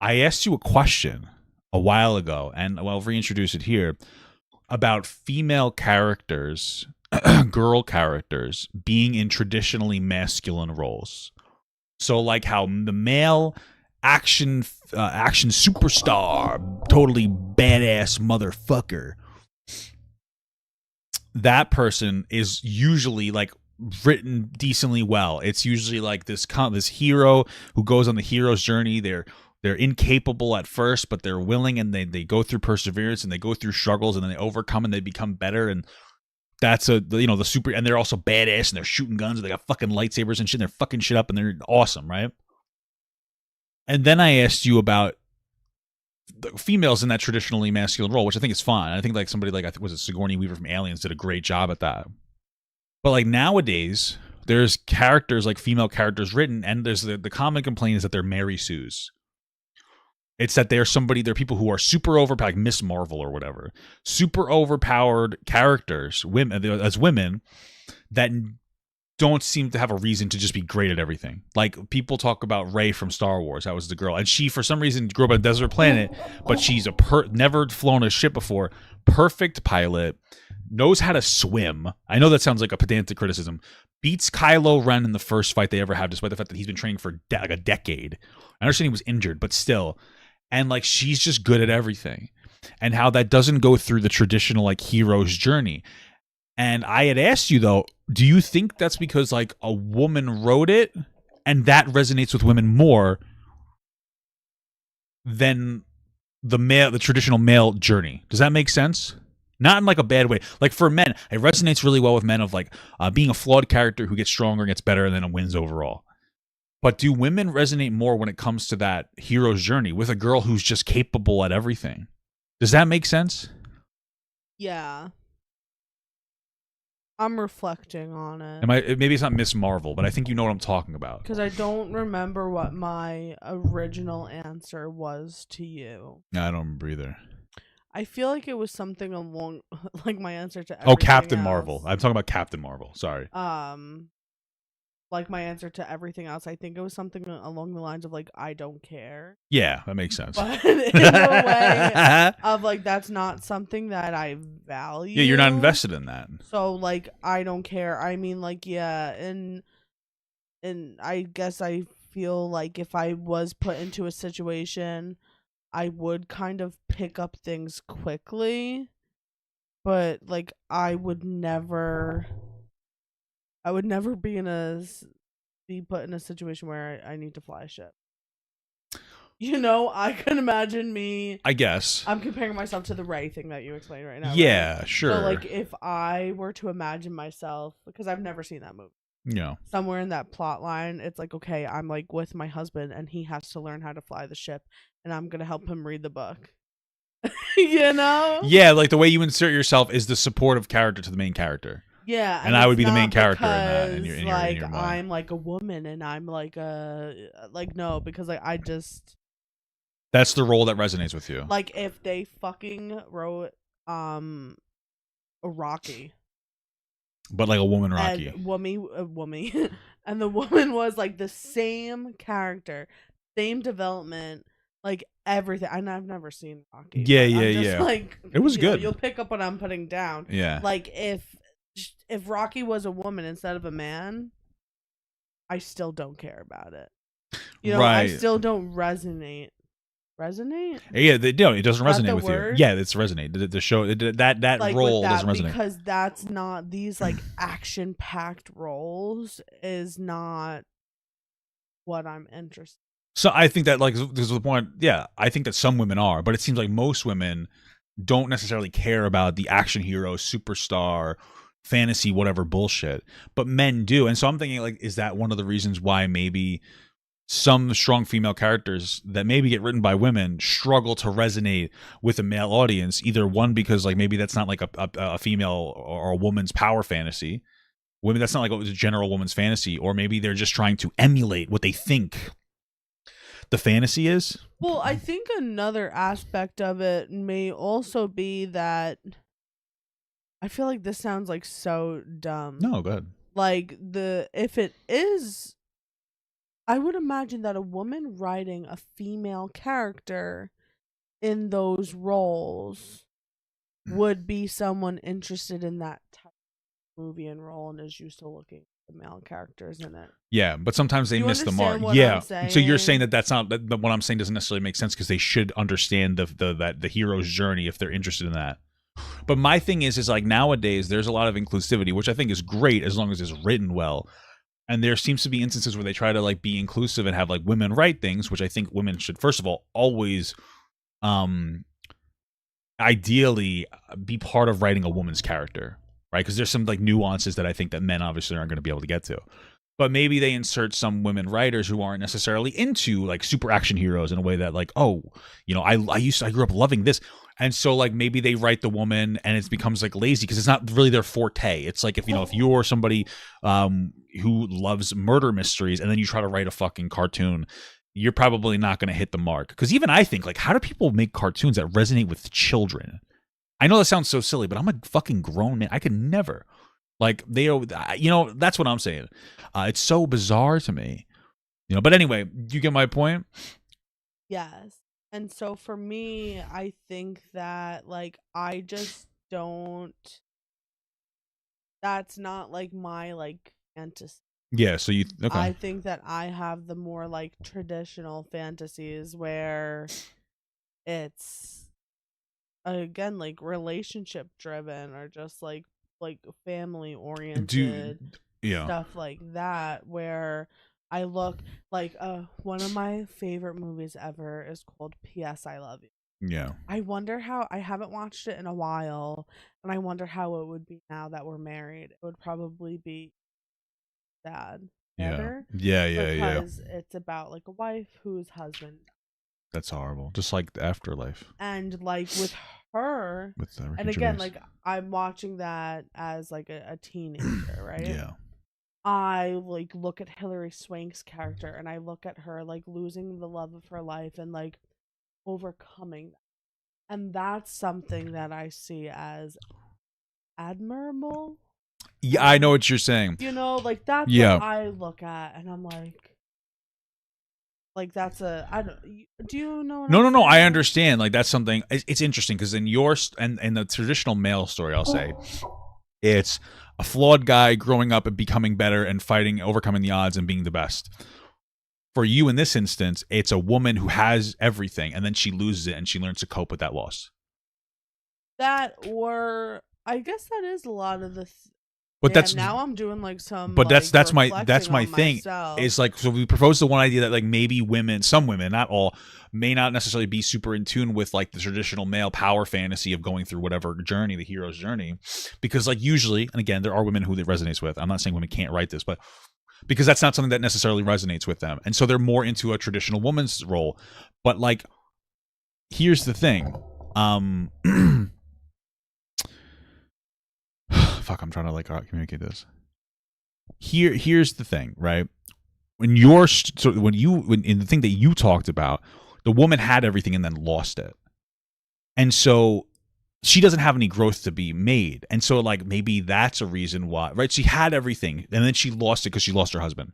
I asked you a question a while ago, and I'll reintroduce it here about female characters, girl characters being in traditionally masculine roles. So, like how the male action superstar, totally badass motherfucker, that person is usually like written decently well. It's usually like this hero who goes on the hero's journey. They're incapable at first, but they're willing, and they go through perseverance, and they go through struggles, and then they overcome, and they become better. And that's the super, and they're also badass, and they're shooting guns, and they got fucking lightsabers and shit, and they're fucking shit up, and they're awesome, right? And then I asked you about the females in that traditionally masculine role, which I think is fine. I think like somebody like, I think was it Sigourney Weaver from Aliens, did a great job at that. But like nowadays, there's characters like female characters written, and there's the common complaint is that they're Mary Sues. It's that they're people who are super overpowered, like Miss Marvel or whatever, super overpowered characters, women that don't seem to have a reason to just be great at everything. Like people talk about Rey from Star Wars. That was the girl, and she for some reason grew up on a desert planet, but she's never flown a ship before. Perfect pilot, knows how to swim. I know that sounds like a pedantic criticism. Beats Kylo Ren in the first fight they ever have, despite the fact that he's been training for like a decade. I understand he was injured, but still. And like she's just good at everything, and how that doesn't go through the traditional like hero's journey. And I had asked you though, do you think that's because like a woman wrote it and that resonates with women more than the traditional male journey? Does that make sense? Not in like a bad way. Like for men, it resonates really well with men of like being a flawed character who gets stronger, gets better, and then wins overall. But do women resonate more when it comes to that hero's journey with a girl who's just capable at everything? Does that make sense? Yeah. I'm reflecting on it. Maybe it's not Miss Marvel, but I think you know what I'm talking about. Because I don't remember what my original answer was to you. No, I don't remember either. I feel like it was something along like my answer to everything Captain else. Marvel. I'm talking about Captain Marvel. Sorry. Like my answer to everything else, I think it was something along the lines of like, I don't care. Yeah, that makes sense. But in a way of like, that's not something that I value. Yeah, you're not invested in that. So like, I don't care. I mean, like, yeah, and I guess I feel like if I was put into a situation, I would kind of pick up things quickly. But like, I would never be put in a situation where I need to fly a ship. You know, I can imagine me. I guess I'm comparing myself to the Rey thing that you explained right now. Yeah, right? sure. So like, if I were to imagine myself, because I've never seen that movie. Yeah. Somewhere in that plot line, it's like, okay, I'm like with my husband, and he has to learn how to fly the ship, and I'm gonna help him read the book. You know? Yeah, like the way you insert yourself is the supportive character to the main character. Yeah, and I would be the main character in that. In your mind. I'm like a woman, and I'm like no, because like I just. That's the role that resonates with you. Like if they fucking wrote a Rocky. But like a woman Rocky. And woman, and the woman was like the same character, same development, like everything. And I've never seen Rocky. Yeah. Like it was good. You'll pick up what I'm putting down. Yeah. Like if Rocky was a woman instead of a man, I still don't care about it. You know, right. I still don't resonate. Yeah, it doesn't resonate with word? you. Yeah, it's resonate. The show that like role that, doesn't resonate because that's not these like action-packed roles is not what I'm interested. So I think that like this is the point. Yeah, I think that some women are, but it seems like most women don't necessarily care about the action hero, superstar, fantasy, whatever bullshit. But men do, and so I'm thinking like, is that one of the reasons why maybe some strong female characters that maybe get written by women struggle to resonate with a male audience? Either one, because like maybe that's not like a female or a woman's power fantasy. Women, that's not like a general woman's fantasy, or maybe they're just trying to emulate what they think the fantasy is. Well, I think another aspect of it may also be that I feel like this sounds like so dumb. No, go ahead. Like if it is I would imagine that a woman writing a female character in those roles would be someone interested in that type of movie and role and is used to looking at the male characters in it. Yeah, but sometimes they Do you miss the mark. understand what I'm Yeah. So you're saying saying? that that's not that what I'm saying doesn't necessarily make sense because they should understand the hero's journey if they're interested in that. But my thing is like nowadays there's a lot of inclusivity, which I think is great as long as it's written well. And there seems to be instances where they try to like be inclusive and have like women write things, which I think women should first of all always um ideally be part of writing a woman's character, right? Because there's some like nuances that I think that men obviously aren't going to be able to get to. But maybe they insert some women writers who aren't necessarily into like super action heroes in a way that like, oh, you know, I grew up loving this. And so like maybe they write the woman and it becomes like lazy because it's not really their forte. It's like if you're somebody who loves murder mysteries and then you try to write a fucking cartoon, you're probably not going to hit the mark. Because even I think like, how do people make cartoons that resonate with children? I know that sounds so silly, but I'm a fucking grown man. I could never. Like that's what I'm saying. It's so bizarre to me, But anyway, do you get my point? Yes. And so for me, I think that like I just don't. That's not like my like fantasy. Yeah. So you okay? I think that I have the more like traditional fantasies where it's again like relationship driven or just like family oriented Yeah. stuff like that where I look like one of my favorite movies ever is called P.S. I Love You. Yeah. I wonder how I haven't watched it in a while and I wonder how it would be now that we're married. It would probably be sad. Better. Yeah. Because it's about like a wife whose husband. That's horrible. Just like the Afterlife. And like with her and again like I'm watching that as like a teenager, right? Yeah. I like look at Hilary Swank's character and I look at her like losing the love of her life and like overcoming that. And that's something that I see as admirable. Yeah, I know what you're saying. Like that's what I look at and I'm like that's I don't. Do you know? No. I understand. Like that's something. It's interesting because in and the traditional male story, I'll say, it's a flawed guy growing up and becoming better and overcoming the odds and being the best. For you in this instance, it's a woman who has everything and then she loses it and she learns to cope with that loss. Or I guess that is a lot of the. But that's now I'm doing like some. But like, that's my thing. Myself. Is like so we proposed the one idea that like maybe some women, not all, may not necessarily be super in tune with like the traditional male power fantasy of going through whatever journey, the hero's journey, because like usually, and again, there are women who it resonates with. I'm not saying women can't write this, but because that's not something that necessarily resonates with them, and so they're more into a traditional woman's role. But like, here's the thing. Fuck, I'm trying to like communicate this. Here's the thing, right? When in the thing that you talked about, the woman had everything and then lost it, and so she doesn't have any growth to be made, and so like maybe that's a reason why, right? She had everything and then she lost it because she lost her husband.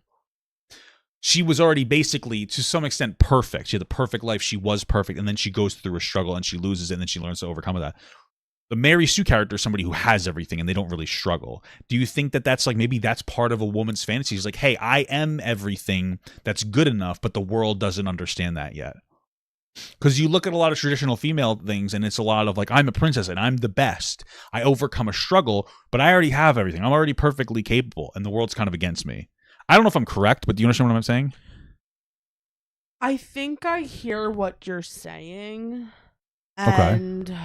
She was already basically to some extent perfect. She had the perfect life. She was perfect, and then she goes through a struggle and she loses it, and then she learns to overcome that. The Mary Sue character is somebody who has everything and they don't really struggle. Do you think that that's like maybe that's part of a woman's fantasy? Is like, hey, I am everything that's good enough, but the world doesn't understand that yet. Because you look at a lot of traditional female things and it's a lot of like, I'm a princess and I'm the best. I overcome a struggle, but I already have everything. I'm already perfectly capable and the world's kind of against me. I don't know if I'm correct, but do you understand what I'm saying? I think I hear what you're saying. And okay.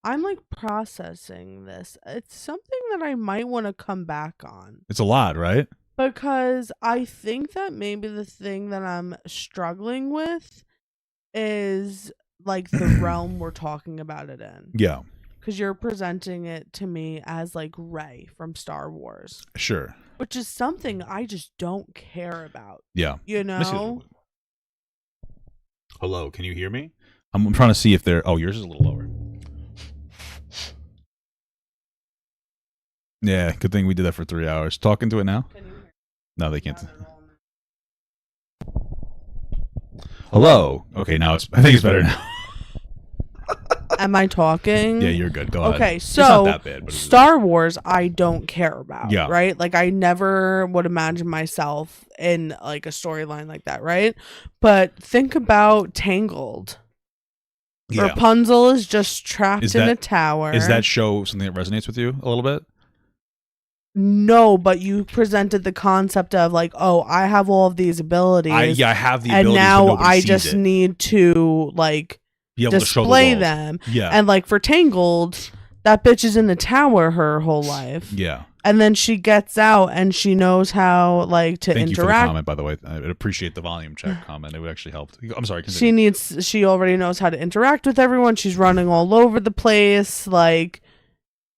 I'm like processing this. It's something that I might want to come back on. It's a lot, right? Because I think that maybe the thing that I'm struggling with is like the realm we're talking about it in. Yeah. Because you're presenting it to me as like Rey from Star Wars. Sure. Which is something I just don't care about. Yeah. You know? Hello, can you hear me? I'm trying to see if they're... Oh, yours is a little lower. Yeah, good thing we did that for 3 hours. Talking to it now? No, they can't. Hello. Okay, now I think it's better now. Am I talking? Yeah, you're good. Go ahead. Okay, It's so not that bad, but Star Wars, I don't care about. Yeah. Right? Like, I never would imagine myself in like a storyline like that, right? But think about Tangled. yeah. Rapunzel is just trapped in a tower. Is that show something that resonates with you a little bit? No, but you presented the concept of like, oh, I have all of these abilities. I have the abilities, and now but nobody I sees just it. need to like Be able to show the display world. them. Yeah. And like for Tangled, that bitch is in the tower her whole life. Yeah. And then she gets out and she knows how like to Thank you for the interact. comment, by the way. I would appreciate the volume check comment. It would actually help. I'm sorry. Continue. She already knows how to interact with everyone. She's running all over the place. Like,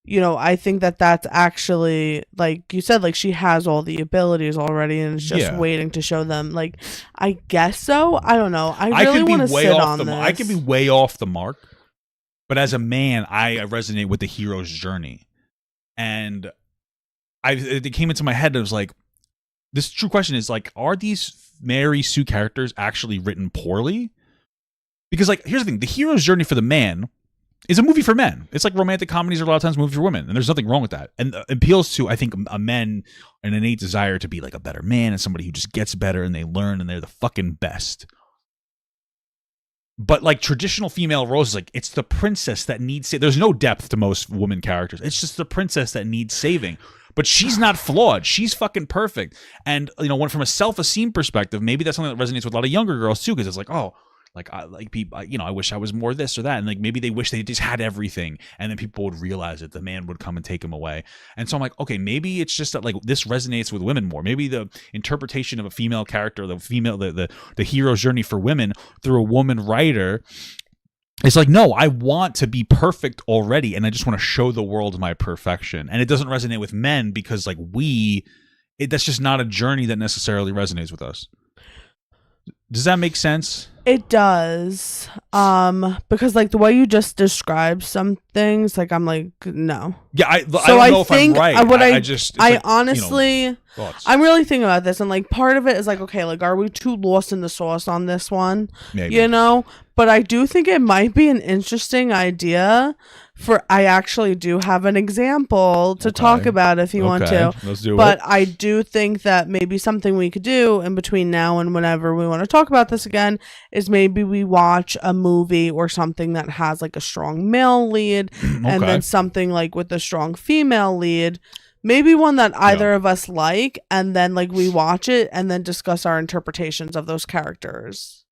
you know, I think that that's actually, like you said, like she has all the abilities already and it's just waiting to show them. Like, I guess so. I don't know. I really want to sit on this. I could be way off the mark, but as a man, I resonate with the hero's journey. And it came into my head. It was like, this true question is like, are these Mary Sue characters actually written poorly? Because like, here's the thing: the hero's journey for the man is a movie for men. It's like romantic comedies are a lot of times movies for women, and there's nothing wrong with that. And appeals to, I think, a men an innate desire to be like a better man and somebody who just gets better and they learn and they're the fucking best. But like traditional female roles, like it's the princess that needs there's no depth to most women characters. It's just the princess that needs saving. But she's not flawed. She's fucking perfect. And you know, when from a self-esteem perspective, maybe that's something that resonates with a lot of younger girls too, because it's like, oh, like I like people, you know, I wish I was more this or that, and like maybe they wish they just had everything, and then people would realize that the man would come and take him away. And so I'm like, okay, maybe it's just that like this resonates with women more. Maybe the interpretation of a female character, the hero's journey for women through a woman writer. It's like, no, I want to be perfect already, and I just want to show the world my perfection. And it doesn't resonate with men because, like, that's just not a journey that necessarily resonates with us. Does that make sense? It does. Because like the way you just described some things, like I'm like, no. Yeah, I don't know if I'm right. I honestly, you know, I'm really thinking about this, and like part of it is like, okay, like are we too lost in the sauce on this one? Maybe. You know? But I do think it might be an interesting idea I actually do have an example to talk about if you want to. Let's do but it. I do think that maybe something we could do in between now and whenever we want to talk about this again is maybe we watch a movie or something that has like a strong male lead and then something like with a strong female lead. Maybe one that either of us like, and then like we watch it and then discuss our interpretations of those characters.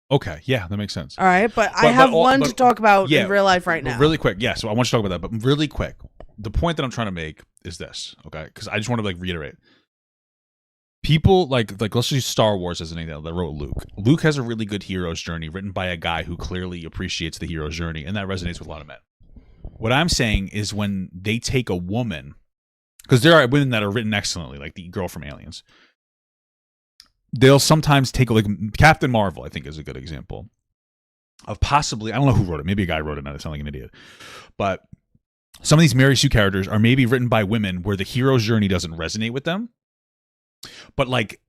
Okay, yeah, that makes sense. All right, but I have one to talk about in real life right now. Really quick, yeah, so I want you to talk about that, but really quick. The point that I'm trying to make is this, okay? Because I just want to like reiterate. People like let's just use Star Wars as an example that wrote Luke. Luke has a really good hero's journey written by a guy who clearly appreciates the hero's journey, and that resonates with a lot of men. What I'm saying is when they take a woman, because there are women that are written excellently, like the girl from Aliens. They'll sometimes take like Captain Marvel, I think is a good example of possibly, I don't know who wrote it. Maybe a guy wrote it, not to sound like an idiot. But some of these Mary Sue characters are maybe written by women where the hero's journey doesn't resonate with them, but like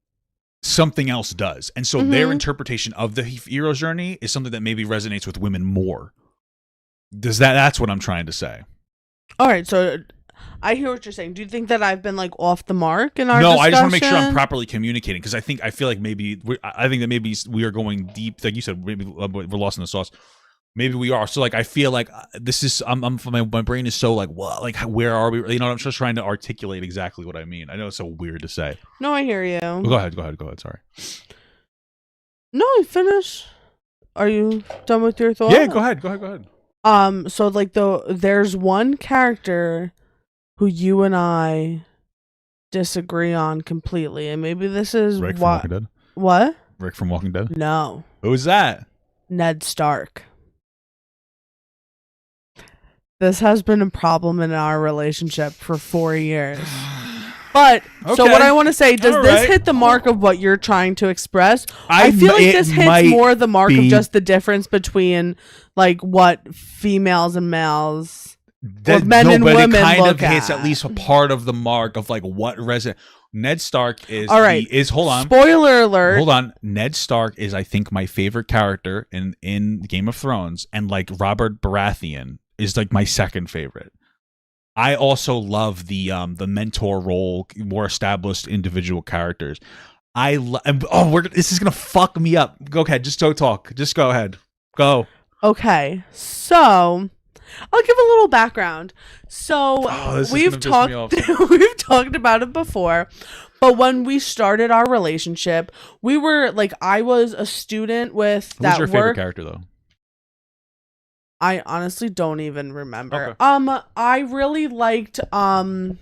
something else does. And so their interpretation of the hero's journey is something that maybe resonates with women more. That's what I'm trying to say. All right, so I hear what you're saying. Do you think that I've been like off the mark in our discussion? No, I just want to make sure I'm properly communicating because I feel like maybe I think that maybe we are going deep. Like you said, maybe we're lost in the sauce. Maybe we are. So like I feel like this is my brain is so like what, like where are we? You know, I'm just trying to articulate exactly what I mean. I know it's so weird to say. No, I hear you. Well, go ahead. Sorry. No, finish. Are you done with your thought? Yeah, go ahead. So like there's one character who you and I disagree on completely, and maybe this is Rick from Walking Dead. What? Rick from Walking Dead? No. Who's that? Ned Stark. This has been a problem in our relationship for 4 years. But, so what I want to say, does this hit the mark of what you're trying to express? I feel like this hits more the mark of just the difference between, like, what females and males, or men and women kind look of hits at least a part of the mark of, like, what Ned Stark is All right. hold on. Spoiler alert. Hold on. Ned Stark is, I think, my favorite character in Game of Thrones, and like Robert Baratheon is like my second favorite. I also love the mentor role, more established individual characters. This is gonna fuck me up. Go ahead, just don't talk. Just go ahead. Go. Okay, so I'll give a little background. So we've talked we've talked about it before, but when we started our relationship, we were like, I was a student with Who's your favorite character though? I honestly don't even remember. Okay. I really liked Arya,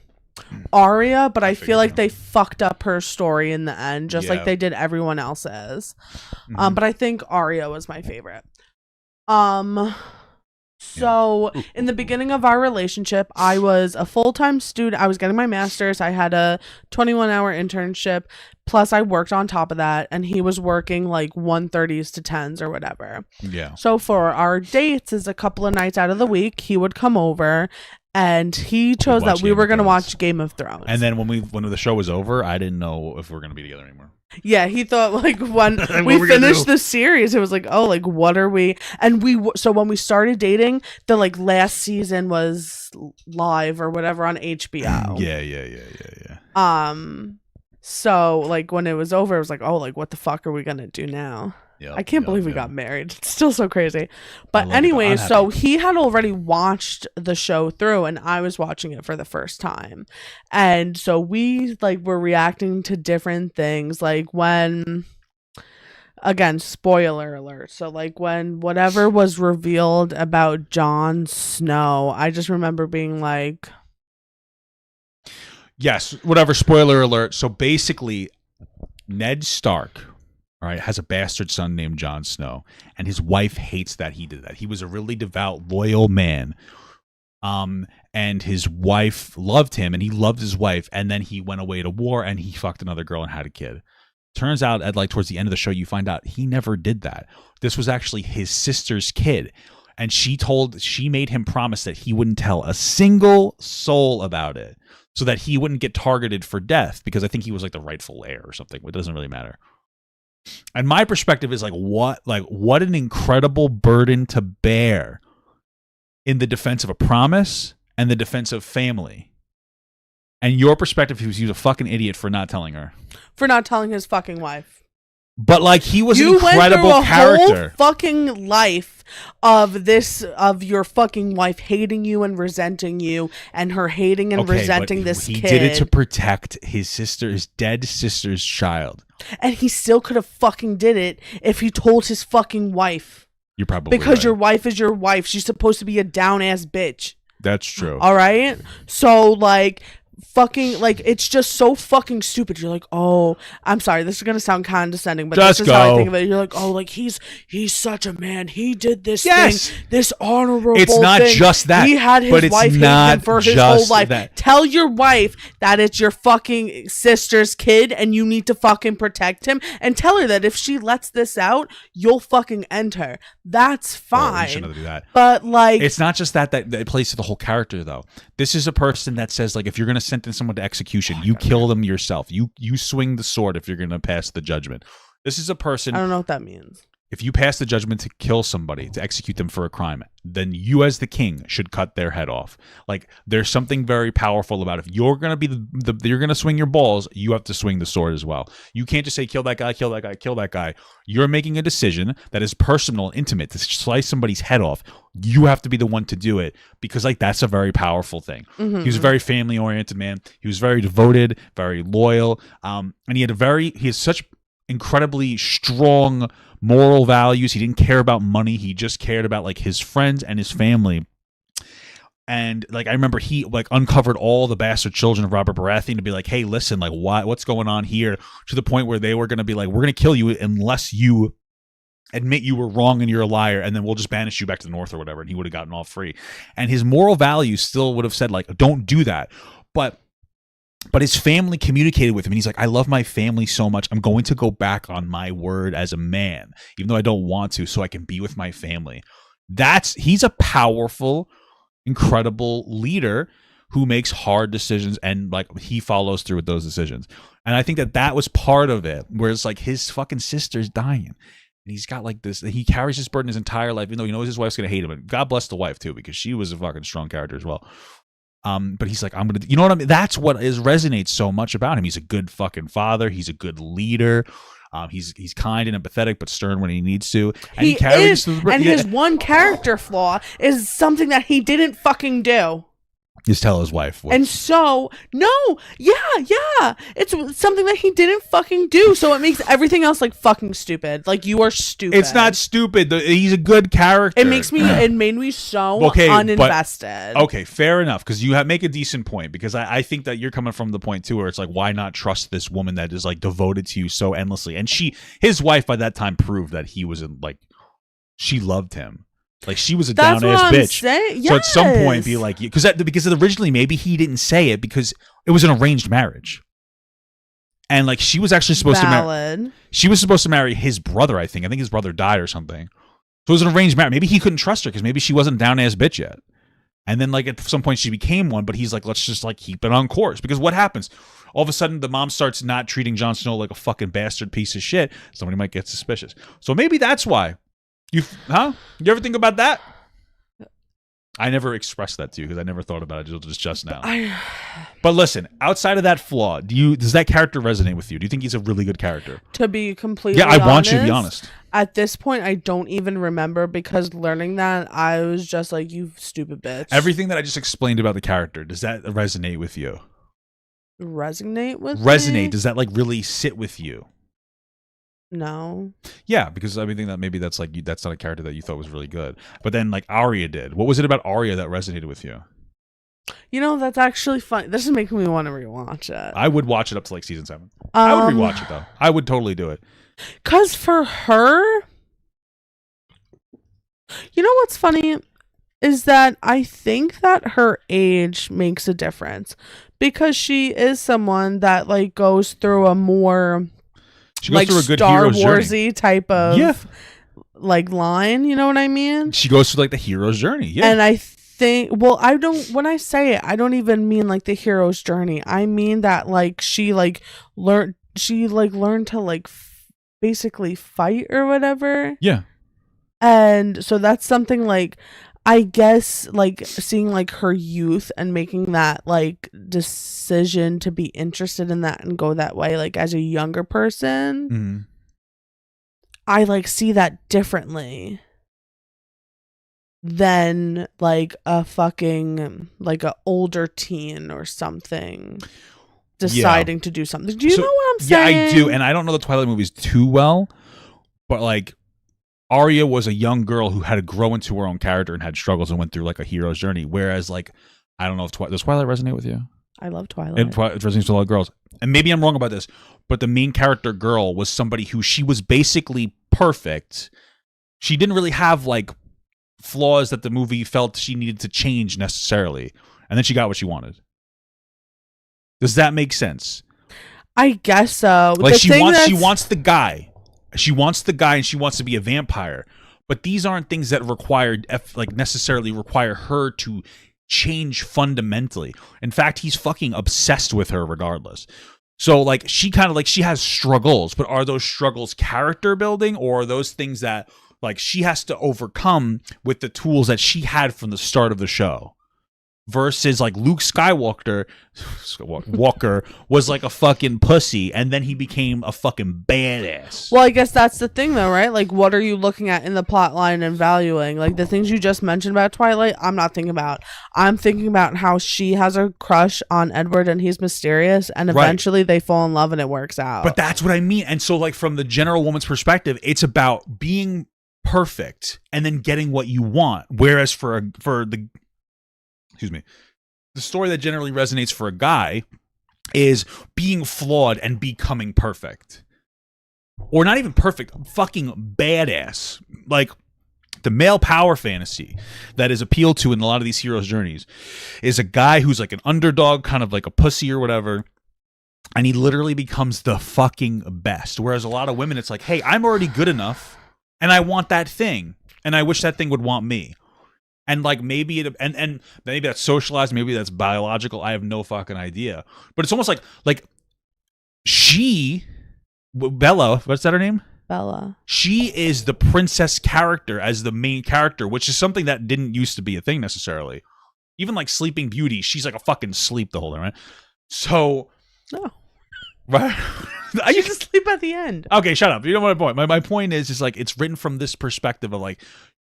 but I feel like they fucked up her story in the end, just like they did everyone else's. But I think Arya was my favorite. So in the beginning of our relationship, I was a full-time student. I was getting my master's. I had a 21-hour internship. Plus I worked on top of that, and he was working like 1:30s to 10s or whatever. Yeah. So for our dates, is a couple of nights out of the week, he would come over, and he chose that we were going to watch Game of Thrones. And then when the show was over, I didn't know if we were going to be together anymore. Yeah, he thought like when we finished the series, it was like, oh, like what are we? And so when we started dating, the like last season was live or whatever on HBO. Yeah. So like when it was over, it was like, oh, like what the fuck are we gonna do now? I can't believe we got married. It's still so crazy. But anyway, so he had already watched the show through, and I was watching it for the first time. And so we like were reacting to different things, like when, again, spoiler alert. So like when whatever was revealed about Jon Snow, I just remember being like, yes, whatever, spoiler alert. So basically, Ned Stark, all right, has a bastard son named Jon Snow, and his wife hates that he did that. He was a really devout, loyal man, and his wife loved him, and he loved his wife, and then he went away to war, and he fucked another girl and had a kid. Turns out, at like towards the end of the show, you find out he never did that. This was actually his sister's kid, and she made him promise that he wouldn't tell a single soul about it, so that he wouldn't get targeted for death, because I think he was like the rightful heir or something. It doesn't really matter. And my perspective is what an incredible burden to bear in the defense of a promise and the defense of family. And your perspective, he was a fucking idiot for not telling her. For not telling his fucking wife. But like he was an incredible went through a character. Whole fucking life of your fucking wife hating you and resenting you, and her hating and resenting this kid. He did it to protect his dead sister's child. And he still could have fucking did it if he told his fucking wife. You're probably because right. Your wife is your wife. She's supposed to be a down ass bitch. That's true. All right. So like, fucking like, it's just so fucking stupid. You're like, oh, I'm sorry, this is gonna sound condescending, but this is how I think of it. You're like, oh, like he's such a man. He did this thing, this honorable. It's not thing. just that. He had his wife hate him for his whole life. That. Tell your wife that it's your fucking sister's kid, and you need to fucking protect him. And tell her that if she lets this out, you'll fucking end her. That's fine. Well, you shouldn't do that. But like, it's not just that it plays to the whole character though. This is a person that says like, if you're gonna sentence someone to execution, you kill them yourself. You swing the sword if you're going to pass the judgment. This is a person. I don't know what that means. If you pass the judgment to kill somebody, to execute them for a crime, then you as the king should cut their head off. Like there's something very powerful about if you're going to be you're going to swing your balls, you have to swing the sword as well. You can't just say kill that guy, kill that guy, kill that guy. You're making a decision that is personal and intimate to slice somebody's head off. You have to be the one to do it because like that's a very powerful thing. Mm-hmm. He was a very family oriented man. He was very devoted, very loyal. And he has such incredibly strong moral values. He didn't care about money. He just cared about like his friends and his family. And like I remember he like uncovered all the bastard children of Robert Baratheon to be like, hey, listen, like what's going on here? To the point where they were going to be like, we're going to kill you unless you admit you were wrong and you're a liar, and then we'll just banish you back to the north or whatever. And he would have gotten off free. And his moral values still would have said like, don't do that. But his family communicated with him, and he's like, I love my family so much. I'm going to go back on my word as a man, even though I don't want to, so I can be with my family. He's a powerful, incredible leader who makes hard decisions and like he follows through with those decisions. And I think that was part of it, where it's like his fucking sister's dying. And he's got like this, he carries this burden his entire life, even though he knows his wife's going to hate him. And God bless the wife too, because she was a fucking strong character as well. But he's like, I'm going to, you know what I mean? That's what resonates so much about him. He's a good fucking father. He's a good leader. He's kind and empathetic, but stern when he needs to. And he carries his one character flaw is something that he didn't fucking do. Just tell his wife. And so, it's something that he didn't fucking do. So it makes everything else like fucking stupid. Like, you are stupid. It's not stupid. He's a good character. It made me so uninvested. Okay, fair enough. Because you make a decent point. Because I think that you're coming from the point too, where it's like, why not trust this woman that is like devoted to you so endlessly? And his wife by that time proved that he was like, she loved him. Like, she was a down ass bitch. Yes. So at some point, be like, because originally maybe he didn't say it because it was an arranged marriage, and like she was actually supposed to marry. She was supposed to marry his brother. I think his brother died or something. So it was an arranged marriage. Maybe he couldn't trust her because maybe she wasn't a down ass bitch yet. And then like at some point she became one, but he's like, let's just like keep it on course, because what happens? All of a sudden the mom starts not treating Jon Snow like a fucking bastard piece of shit. Somebody might get suspicious. So maybe that's why. You ever think about that? I never expressed that to you because I never thought about it just now. But listen, outside of that flaw, does that character resonate with you? Do you think he's a really good character? To be completely honest, I want you to be honest. At this point, I don't even remember, because learning that, I was just like, you stupid bitch. Everything that I just explained about the character, does that resonate with you? Resonate with me? Does that like really sit with you? No. Yeah, because I think that maybe that's like that's not a character that you thought was really good. But then like Arya did. What was it about Arya that resonated with you? You know, that's actually fun. This is making me want to rewatch it. I would watch it up to like season 7. I would rewatch it though. I would totally do it. 'Cause for her, you know what's funny is that I think that her age makes a difference, because she is someone that like goes through a more she goes through a good Star hero's Warsy journey. type of like line, you know what I mean? She goes through like the hero's journey. Yeah. And I think, well, I don't, when I say it, I don't even mean like the hero's journey. I mean that like she learned to like basically fight or whatever. Yeah. And so that's something like, I guess, like seeing like her youth and making that like decision to be interested in that and go that way, like as a younger person, mm-hmm. I like see that differently than like a fucking like a older teen or something deciding to do something. Do you know what I'm saying? Yeah, I do. And I don't know the Twilight movies too well, but like Arya was a young girl who had to grow into her own character and had struggles and went through like a hero's journey. Whereas like, I don't know if does Twilight resonate with you? I love Twilight. It resonates with a lot of girls. And maybe I'm wrong about this, but the main character girl was somebody who she was basically perfect. She didn't really have like flaws that the movie felt she needed to change necessarily. And then she got what she wanted. Does that make sense? I guess so. Like she wants the guy. She wants the guy and she wants to be a vampire. But these aren't things that necessarily require her to change fundamentally. In fact, he's fucking obsessed with her regardless. So like she kind of like she has struggles, but are those struggles character building, or are those things that like she has to overcome with the tools that she had from the start of the show? Versus like Luke Skywalker was like a fucking pussy, and then he became a fucking badass. Well, I guess that's the thing though, right? Like, what are you looking at in the plot line and valuing? Like the things you just mentioned about Twilight, I'm not thinking about. I'm thinking about how she has a crush on Edward and he's mysterious, and eventually they fall in love and it works out. But that's what I mean. And so like from the general woman's perspective, it's about being perfect and then getting what you want. Whereas for the story that generally resonates for a guy is being flawed and becoming perfect. Or not even perfect, fucking badass. Like the male power fantasy that is appealed to in a lot of these heroes' journeys is a guy who's like an underdog, kind of like a pussy or whatever, and he literally becomes the fucking best. Whereas a lot of women, it's like, hey, I'm already good enough and I want that thing and I wish that thing would want me. And like maybe and maybe that's socialized, maybe that's biological. I have no fucking idea. But it's almost like Bella, what's that her name? Bella. She is the princess character as the main character, which is something that didn't used to be a thing necessarily. Even like Sleeping Beauty, she's like a fucking sleep the whole time, right? So, No. Right? I used to sleep at the end. Okay, shut up. You know what my point. My point is like it's written from this perspective of like,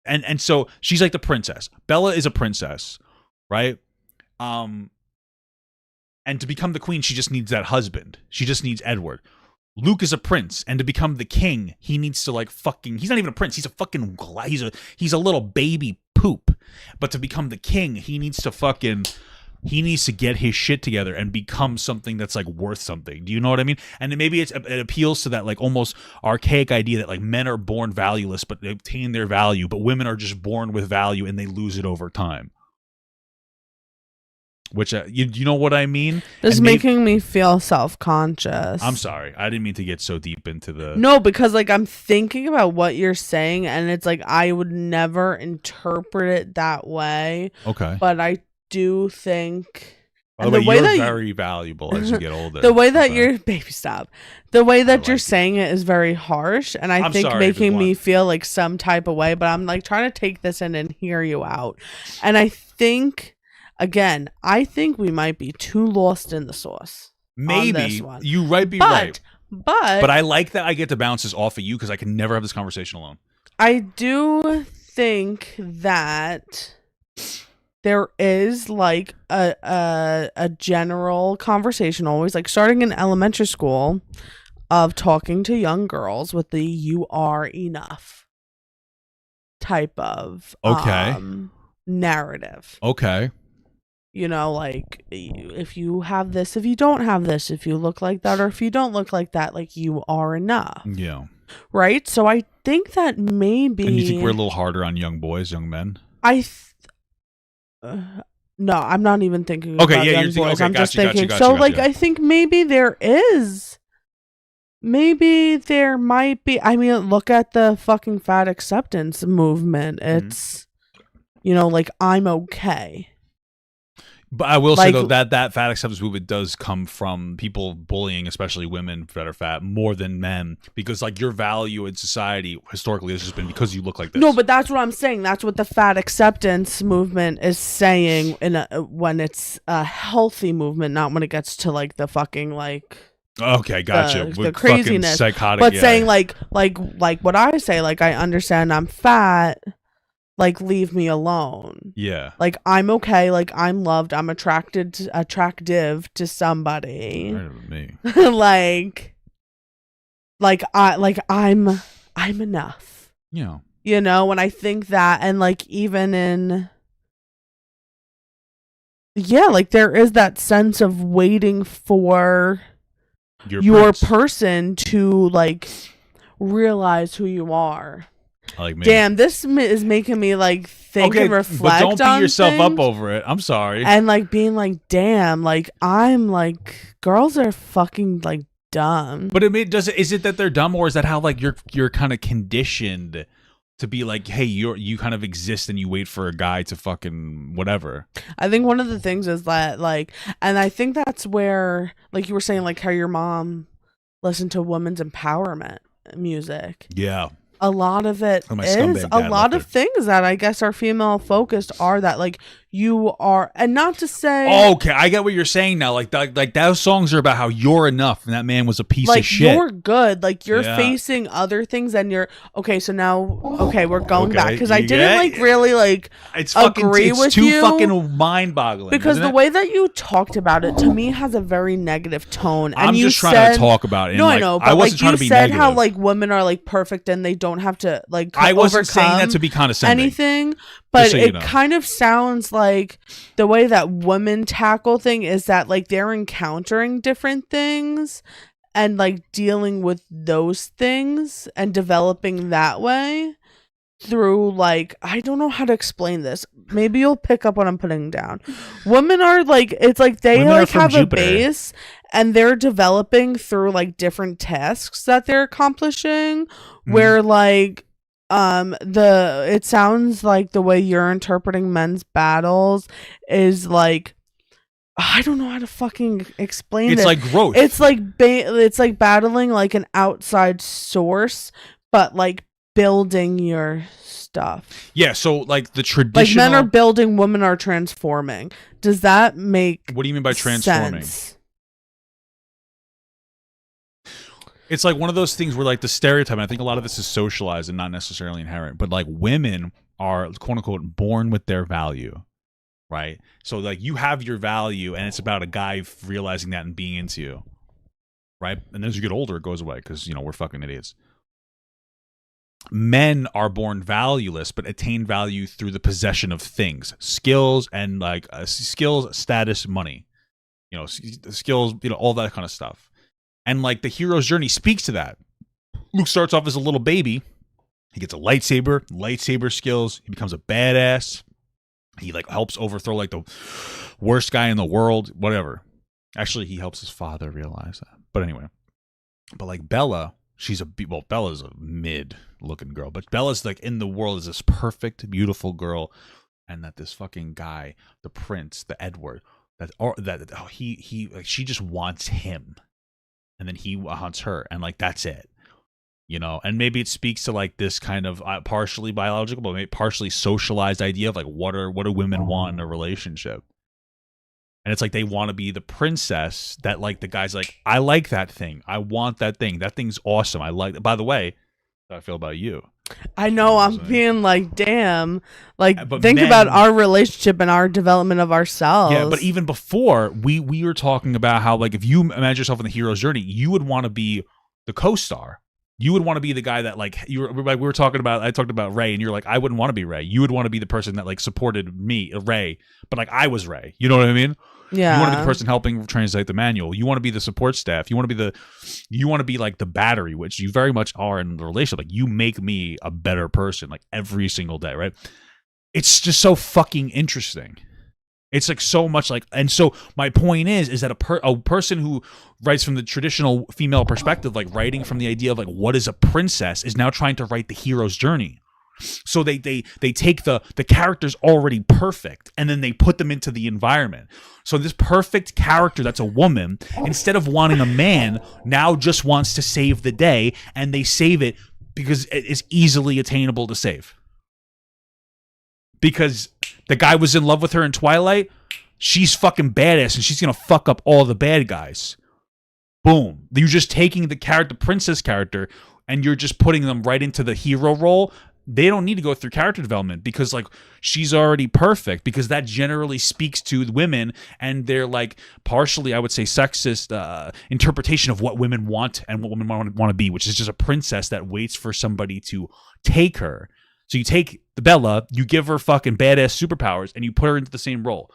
and so she's like the princess. Bella is a princess, right? And to become the queen, she just needs that husband. She just needs Edward. Luke is a prince, and to become the king, he needs to like fucking. He's not even a prince. He's a fucking. He's a little baby poop. But to become the king, he needs to fucking. He needs to get his shit together and become something that's like worth something. Do you know what I mean? And maybe it appeals to that like almost archaic idea that like men are born valueless, but they obtain their value, but women are just born with value and they lose it over time. Which you know what I mean? This is making me feel self-conscious. I'm sorry. I didn't mean to get so deep into the... No, because like I'm thinking about what you're saying and it's like I would never interpret it that way. Okay. But I do think... By the way, you're very valuable as you get older. The way that you're... Baby, stop. The way that you're saying it is very harsh and I think making me feel like some type of way, but I'm like trying to take this in and hear you out. And I think... Again, I think we might be too lost in the sauce. Maybe you might be right, but I like that I get to bounce this off of you because I can never have this conversation alone. I do think that there is like a general conversation always like starting in elementary school of talking to young girls with the "you are enough" type of narrative. Okay. You know, like, if you have this, if you don't have this, if you look like that, or if you don't look like that, like, you are enough. Yeah. Right? So I think that maybe... And you think we're a little harder on young boys, young men? No, I'm not even thinking about young boys. I'm just thinking... I think maybe there is... Maybe there might be... I mean, look at the fucking fat acceptance movement. It's, you know, like, I'm okay. But I will say, though, that fat acceptance movement does come from people bullying, especially women that are fat, more than men. Because, like, your value in society, historically, has just been because you look like this. No, but that's what I'm saying. That's what the fat acceptance movement is saying when it's a healthy movement, not when it gets to, like, the fucking, like... Okay, gotcha. The craziness. Psychotic, but saying, like what I say, like, I understand I'm fat... Like, leave me alone. Yeah. Like, I'm okay. Like, I'm loved. I'm attractive to somebody. Right with me. I'm enough. Yeah. You know, and I think that, and like, even in, yeah, like, there is that sense of waiting for your person to, like, realize who you are. Like me. Damn, this is making me like think and reflect but don't beat yourself things, up over it. I'm sorry. And like being like, damn, like I'm like girls are fucking like dumb. But is it that they're dumb, or is that how like you're kind of conditioned to be like, hey, you kind of exist and you wait for a guy to fucking whatever? I think one of the things is that like, and I think that's where like you were saying like how your mom listened to women's empowerment music. Yeah. A lot of it is a lot of things that I guess are female focused are that like you are, and not to say okay, I get what you're saying now. Like those songs are about how you're enough and that man was a piece like of shit. You're good. Like you're facing other things and you're okay. So now, we're going back because I didn't like really like agree with you. It's too fucking mind boggling because the way that you talked about it to me has a very negative tone. And I'm just trying to talk about it. No, I know, but I wasn't trying to be negative. You said how like women are like perfect and they don't have to like. I wasn't saying that to be condescending. Anything. But it kind of sounds like the way that women tackle thing is that like they're encountering different things and like dealing with those things and developing that way through like, I don't know how to explain this. Maybe you'll pick up what I'm putting down. Women are like, it's like they like have Jupiter. A base and they're developing through like different tasks that they're accomplishing where like It sounds like the way you're interpreting men's battles is like, I don't know how to fucking explain It's this. like growth. It's like battling like an outside source, but like building your stuff. Yeah, so like the Like traditional. men are building, women are transforming. Does that make What do you mean by transforming? sense? It's like one of those things where like the stereotype, and I think a lot of this is socialized and not necessarily inherent, but like women are quote unquote born with their value, right? So like you have your value, and it's about a guy realizing that and being into you, right? And as you get older, it goes away because we're fucking idiots. Men are born valueless, but attain value through the possession of things, skills, and like skills, status, money, skills, all that kind of stuff. And like the hero's journey speaks to that. Luke starts off as a little baby. He gets a lightsaber skills. He becomes a badass. He like helps overthrow like the worst guy in the world, whatever. Actually, he helps his father realize that. But anyway, but like Bella, Bella's a mid-looking girl, but Bella's like in the world is this perfect, beautiful girl, and that this fucking guy, the prince, the Edward, she just wants him. And then he hunts her, and like that's it, And maybe it speaks to like this kind of partially biological, but maybe partially socialized idea of like what do women want in a relationship? And it's like they want to be the princess that like the guy's like, I like that thing, I want that thing. That thing's awesome. I like. By the way, how I feel about you. I know I'm being like, damn, like but think about our relationship and our development of ourselves. Yeah, but even before we were talking about how like if you imagine yourself in the hero's journey, you would want to be the co-star. You would want to be the guy that like we were talking about. I talked about Ray, and you're like, I wouldn't want to be Ray. You would want to be the person that like supported me, Ray, but like I was Ray. You know what I mean? Yeah. You want to be the person helping translate the manual. You want to be the support staff. You want to be like the battery, which you very much are in the relationship. Like you make me a better person like every single day, right? It's just so fucking interesting. It's like so much like, and so my point is that a person who writes from the traditional female perspective, like writing from the idea of like what is a princess, is now trying to write the hero's journey. So they take the characters already perfect and then they put them into the environment. So this perfect character that's a woman, instead of wanting a man, now just wants to save the day, and they save it because it is easily attainable to save. Because the guy was in love with her in Twilight, she's fucking badass and she's gonna fuck up all the bad guys. Boom. You're just taking the princess character, and you're just putting them right into the hero role. They don't need to go through character development because like she's already perfect, because that generally speaks to women and their like partially, I would say, sexist interpretation of what women want and what women want to be, which is just a princess that waits for somebody to take her. So you take the Bella, you give her fucking badass superpowers, and you put her into the same role.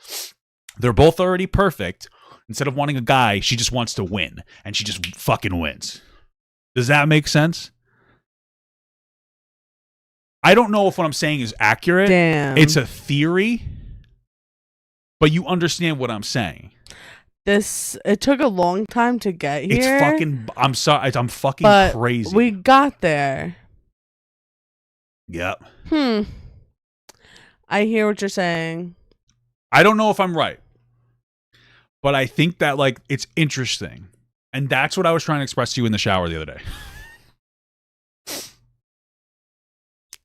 They're both already perfect. Instead of wanting a guy, she just wants to win, and she just fucking wins. Does that make sense? I don't know if what I'm saying is accurate. Damn. It's a theory, but you understand what I'm saying. It took a long time to get here. It's fucking, I'm sorry, I'm fucking but crazy. We got there. Yep. I hear what you're saying. I don't know if I'm right, but I think that like it's interesting. And that's what I was trying to express to you in the shower the other day.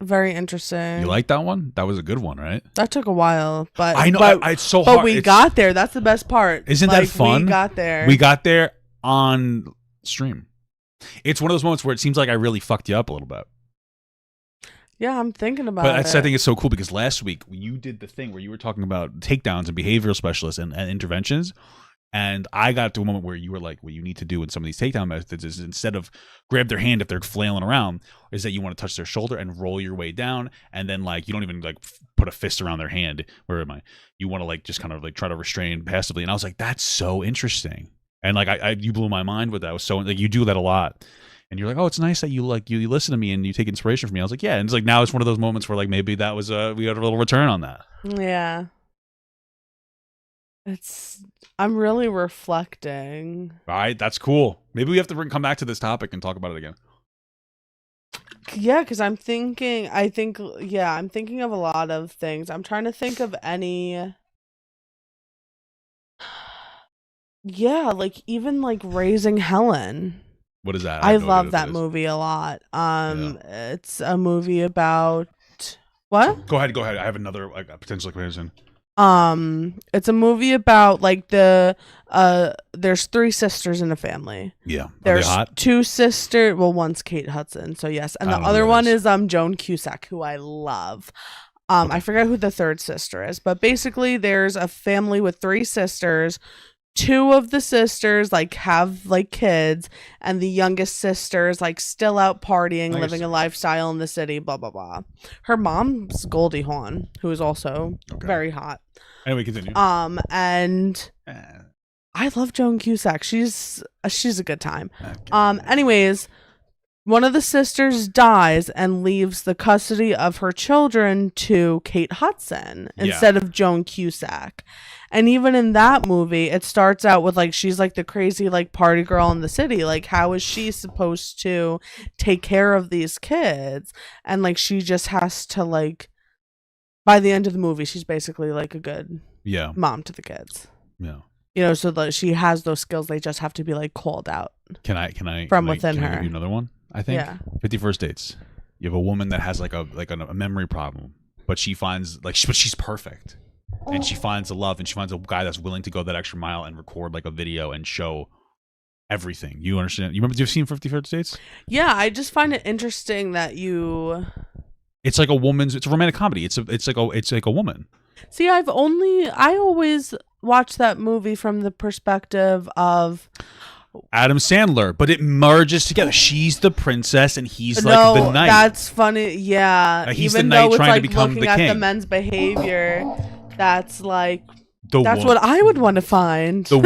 Very interesting. You like that one? That was a good one, right? That took a while, but I know it's so hard. But we got there. That's the best part. Isn't that fun? We got there. We got there on stream. It's one of those moments where it seems like I really fucked you up a little bit. Yeah, I'm thinking about it. But I think it's so cool because last week you did the thing where you were talking about takedowns and behavioral specialists and interventions. And I got to a moment where you were like, what you need to do in some of these takedown methods is instead of grab their hand if they're flailing around, is that you want to touch their shoulder and roll your way down. And then like, you don't even like put a fist around their hand. Where am I? You want to like just kind of like try to restrain passively. And I was like, that's so interesting. And like, you blew my mind with that. I was so like, you do that a lot. And you're like, oh, it's nice that you listen to me and you take inspiration from me. I was like, yeah. And it's like, now it's one of those moments where like, maybe that was we got a little return on that. Yeah. I'm really reflecting. All right, that's cool. Maybe we have to come back to this topic and talk about it again. Yeah, because I'm thinking. I'm thinking of a lot of things. I'm trying to think of any. Yeah, like even like Raising Helen. What is that? I I have no idea love what that that is. movie a lot. Yeah. It's a movie about what? Go ahead. Go ahead. I have another like a potential comparison. It's a movie about like there's three sisters in a family. Yeah. Are they There's hot? two sisters, well one's Kate Hudson, so yes. And I the don't know who other that one is. is Joan Cusack, who I love. Okay. I forget who the third sister is, but basically there's a family with three sisters. Two of the sisters like have like kids, and the youngest sister is like still out partying, I living see. a lifestyle in the city, blah blah blah. Her mom's Goldie Hawn, who is also Okay. very hot. Anyway, continue. And Eh, I love Joan Cusack. She's a good time. okay. Anyways, one of the sisters dies and leaves the custody of her children to Kate Hudson instead of Joan Cusack. And even in that movie, it starts out with like she's like the crazy like party girl in the city. Like, how is she supposed to take care of these kids? And like she just has to like by the end of the movie, she's basically like a good Yeah. mom to the kids. Yeah. You know, so that she has those skills. They just have to be like called out. Can I From can I- within can I her. give you another one? I think Yeah. 51st Dates. You have a woman that has like a memory problem, but she finds but she's perfect, and she finds a love, and she finds a guy that's willing to go that extra mile and record like a video and show everything. You understand? You remember? You've seen 51st Dates? Yeah, I just find it interesting that you It's like it's a romantic comedy. It's like a woman. see. I always watch that movie from the perspective of Adam Sandler, but it merges together. She's the princess and he's no, like the knight. that's funny. Yeah, He's the even knight though it's trying to like become looking the at the king. men's behavior, that's like The that's wo- what I would want to find. the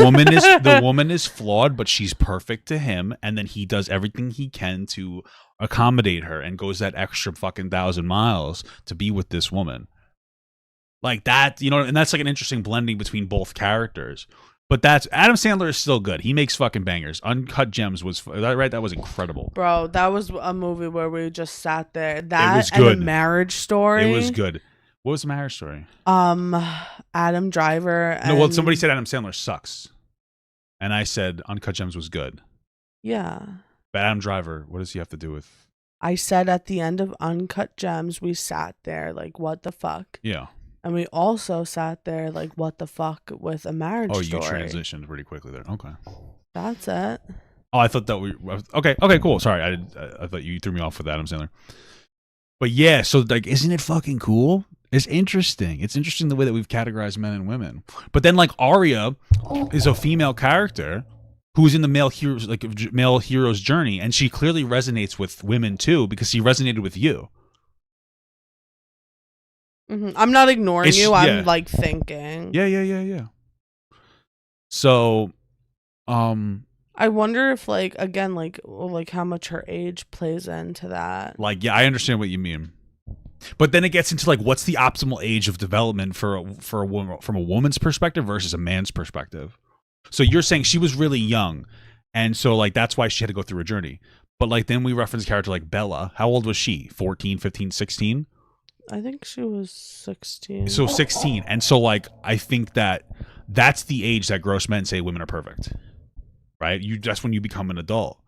woman is flawed, but she's perfect to him, and then he does everything he can to accommodate her and goes that extra fucking 1,000 miles to be with this woman. Like that, you know, and that's like an interesting blending between both characters. But that's Adam Sandler is still good. He makes fucking bangers. Uncut Gems was that right? That was incredible. Bro, that was a movie where we just sat there. That was and good. a Marriage Story. It was good. What was the Marriage Story? Adam Driver. No, well, and- somebody said Adam Sandler sucks, and I said Uncut Gems was good. Yeah. But Adam Driver, what does he have to do with? I said at the end of Uncut Gems, we sat there like, what the fuck? Yeah. And we also sat there like, what the fuck with a Marriage Oh, Story. you transitioned pretty quickly there. Okay. That's it. Oh, I thought that we. Okay. Okay. Cool. Sorry, I thought you threw me off with Adam Sandler. But yeah, so like, isn't it fucking cool? It's interesting. It's interesting the way that we've categorized men and women. But then, like, Arya is a female character who's in the male hero's journey, and she clearly resonates with women too because she resonated with you. Mm-hmm. I'm not ignoring you. Yeah. I'm like thinking. Yeah. So, I wonder if like again like how much her age plays into that. like, yeah, I understand what you mean. But then it gets into like, what's the optimal age of development for a woman from a woman's perspective versus a man's perspective? So you're saying she was really young, and so like that's why she had to go through a journey. But like then we reference a character like Bella. How old was she? 14, 15, 16? I think she was 16. So 16. And so like I think that's the age that gross men say women are perfect. Right? That's when you become an adult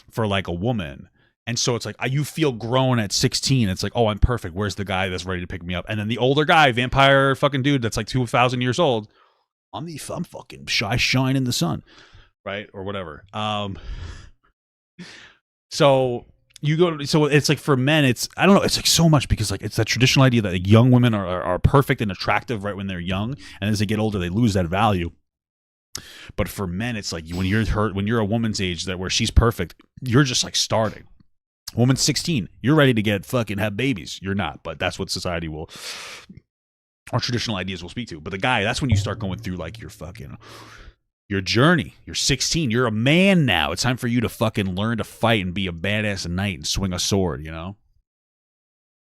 for like a woman. And so it's like you feel grown at 16. It's like, oh, I'm perfect. Where's the guy that's ready to pick me up? And then the older guy, vampire fucking dude that's like 2,000 years old. I'm fucking shine in the sun, right? Or whatever. So you go. So it's like for men, I don't know. It's like so much because like it's that traditional idea that like, young women are perfect and attractive right when they're young, and as they get older, they lose that value. But for men, it's like when you're a woman's age where she's perfect, you're just like starting. Woman's 16, you're ready to have babies. You're not, but that's what society will, or traditional ideas will speak to. But the guy, that's when you start going through like your journey. You're 16, you're a man now. It's time for you to fucking learn to fight and be a badass knight and swing a sword, you know?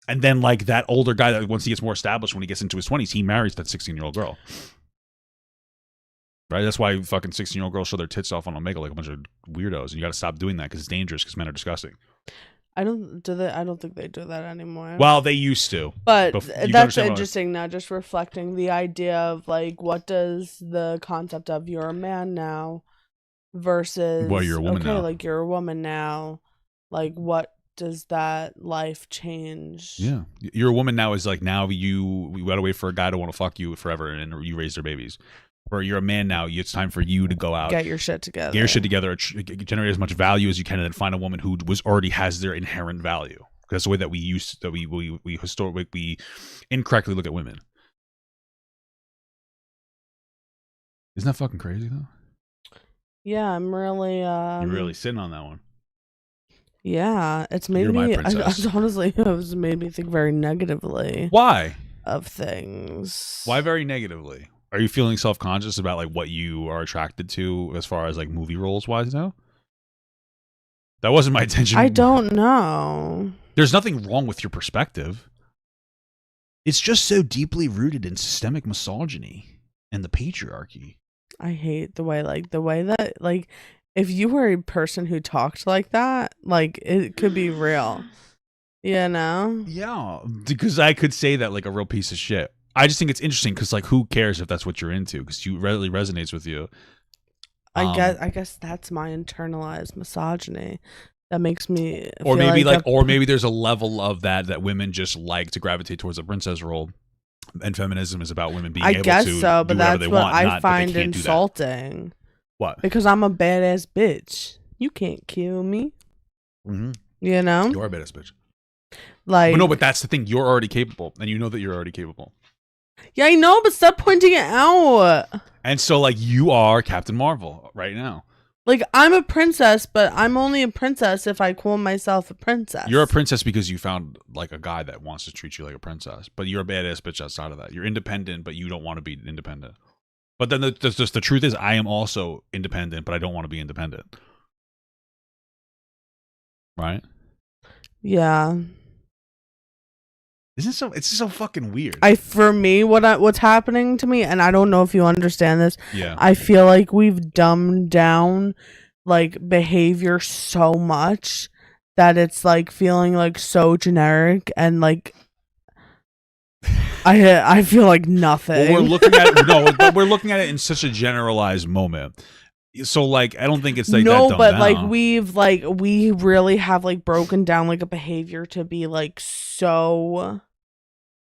And then like that older guy that once he gets more established, when he gets into his 20s, he marries that 16-year-old girl. Right? That's why fucking 16-year-old girls show their tits off on Omega like a bunch of weirdos. And you got to stop doing that because it's dangerous because men are disgusting. I don't think they do that anymore. Well, they used to. But You that's understand interesting now, just reflecting the idea of like what does the concept of you're a man now versus Well, you're a woman okay, now. like you're a woman now. Like what does that life change? Yeah, you're a woman now is like now we gotta wait for a guy to want to fuck you forever and you raise their babies. Or you're a man now, it's time for you to go out, Get your shit together. get your shit together, generate as much value as you can, and then find a woman who already has their inherent value. That's the way that we historically incorrectly look at women. Isn't that fucking crazy though? Yeah, I'm really You're really sitting on that one. Yeah, it's made You're my me princess. honestly it's made me think very negatively Why? of things. Why very negatively? Are you feeling self-conscious about like what you are attracted to as far as like movie roles wise now? That wasn't my intention. I don't know. There's nothing wrong with your perspective. It's just so deeply rooted in systemic misogyny and the patriarchy. I hate the way that like if you were a person who talked like that, like it could be real. You know? Yeah, because I could say that like a real piece of shit. I just think it's interesting because like who cares if that's what you're into because you really resonates with you. I guess that's my internalized misogyny that makes me or feel maybe like or maybe there's a level of that women just like to gravitate towards a princess role, and feminism is about women being I able guess to so, do but whatever that's they what want, I not that they find can't do that. insulting. What? Because I'm a badass bitch. You can't kill me. Mm-hmm. You know? You are a badass bitch. Like, But that's the thing. You're already capable, and you know that you're already capable. yeah, I know, but stop pointing it out. And so, like, you are Captain Marvel right now. Like, I'm a princess, but I'm only a princess if I call myself a princess. You're a princess because you found like a guy that wants to treat you like a princess. But you're a badass bitch outside of that. You're independent, but you don't want to be independent. But then the truth is, I am also independent, but I don't want to be independent. Right? Yeah. Isn't so? It's so fucking weird. For me, what's happening to me, and I don't know if you understand this. Yeah. I feel like we've dumbed down like behavior so much that it's like feeling like so generic and like I feel like nothing. Well, we're looking at it. No, but we're looking at it in such a generalized moment. So like, I don't think it's like no, that. But like we really have like broken down like a behavior to be like so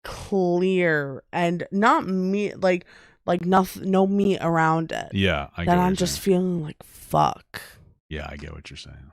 clear and not meat like nothing, no meat around it. Yeah, I get that what I'm you're just saying. feeling like fuck. Yeah, I get what you're saying.